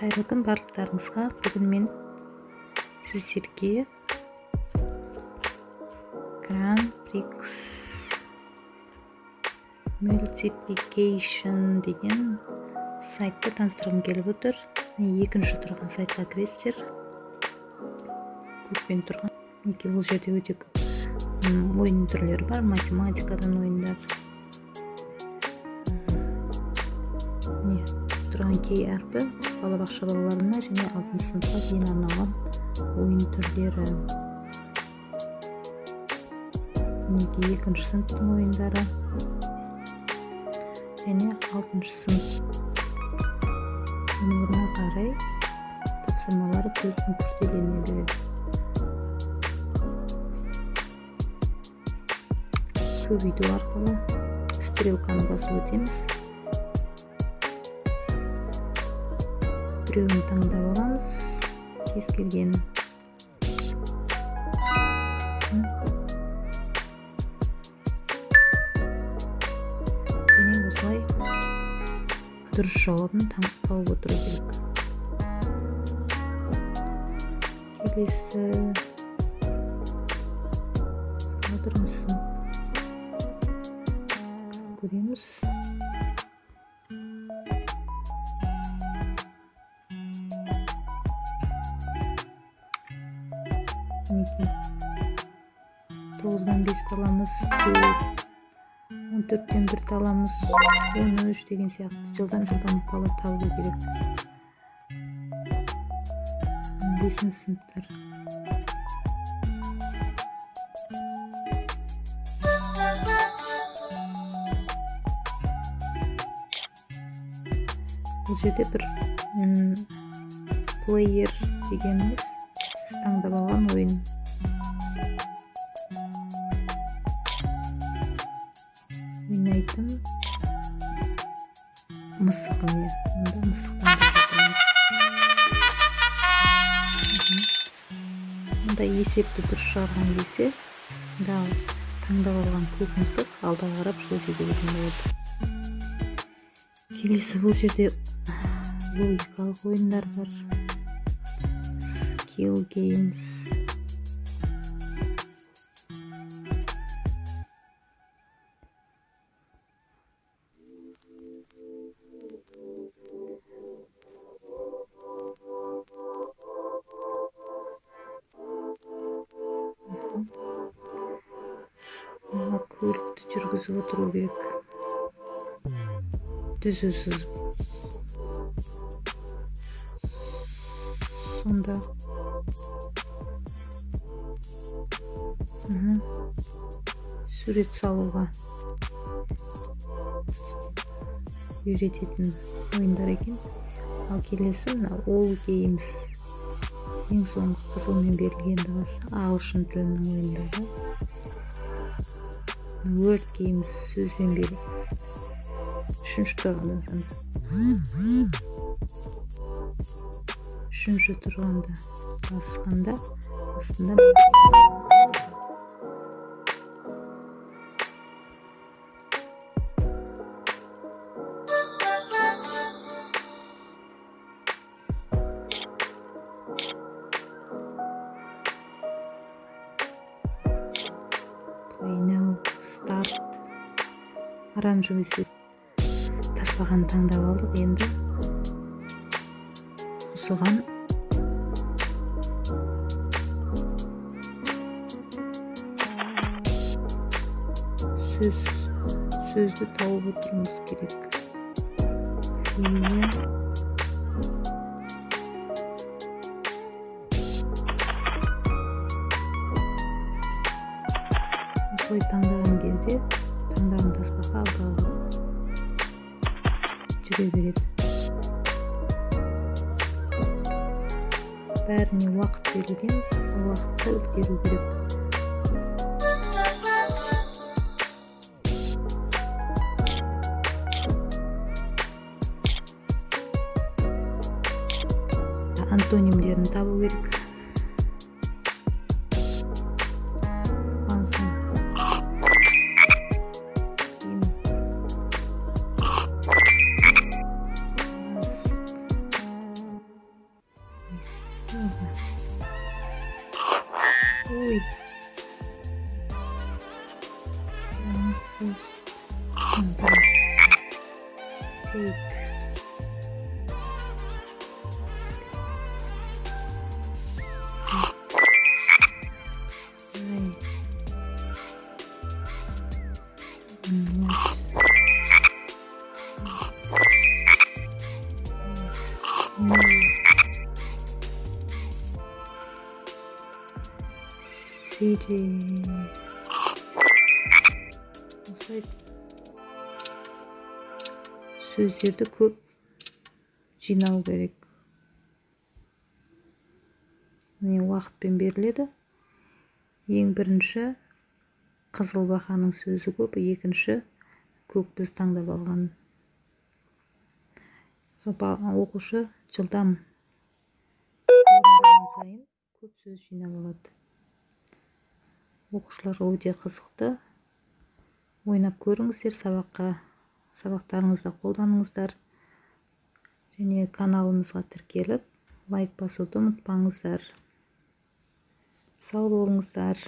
Кайырлы күн барлықтарыңызға. Бүгін мен сіздерге Grand Prix Multiplication деген сайтты таныстырғым келіп отыр. Екінші тұрған сайтқа кіресіздер. Көппен тұрған. Мінекей бұл жерде өте көп ойын түрлері бар. Математикадан ойындар. Тұрған кей әрпі балабақша балаларына және 6 сыныпқа дейін арналған ойын түрлері. Мінекей 2-ші сыныптың ойындары және 6-шы сынып сыныбына қарай тапсырмалары көздің күрделене береді. Көбейту арқылы стрелканы басып өтеміз. Біреуін таңдап аламыз, кез келген. Және осылай дұрыс жауабын тауып отыру керек. Келесі отырмызсын. Көреміз. Мінекей 9-дан 5 аламыз, 14-тен 1 аламыз, 13 деген сияқты жылдан бала табу керек. 5-ші сыныптар. Бұл жерде бір плеер дегеніміз таңдап алған ойын. Ойнайтын мысық не? Мұнда мысықтан таңдаймыз. Мұнда есепті дұрыс шығарған кезде, таңдап алған көк мысық алда қарап жылжи беретін болады. Келесі бұл жерде логикалық ойындар бар. Skill games. Көлікті жүргізіп отыру керек. Түзу сызып. Сонда сурет салуға үйрететін ойындар екен. Ал келесі all games. Ең соңғы қызылмен берілгенді ағылшын тілінің ойындары. Word games сөзбен берілген. 3-ші тұрғанда үшінші тұрғанда басқанда астында play now, start, оранжевый свет. Тасбағаны таңдап алдық. Енді осыған сөзді тауып отырмыз керек. Осылай таңдаған кезде таңдаған тасбақа алдағы жүре береді. Бәріне уақыт берілген, уақытты үлгеру керек. Антонимдерін табу керек. Ой. Take. Осылай сөздерді көп жинау керек. Міне уақытпен беріледі. Ең бірінші қызыл бақаның сөзі көп, екінші көк біз таңдап алған. Оқушы жылдам орындаған сайын көп сөз жинап алады. Оқушыларға өте қызықты. Ойнап көріңіздер, сабақтарыңызда қолданыңыздар. Және каналымызға тіркеліп, лайк басуды ұмытпаңыздар. Сау болыңыздар.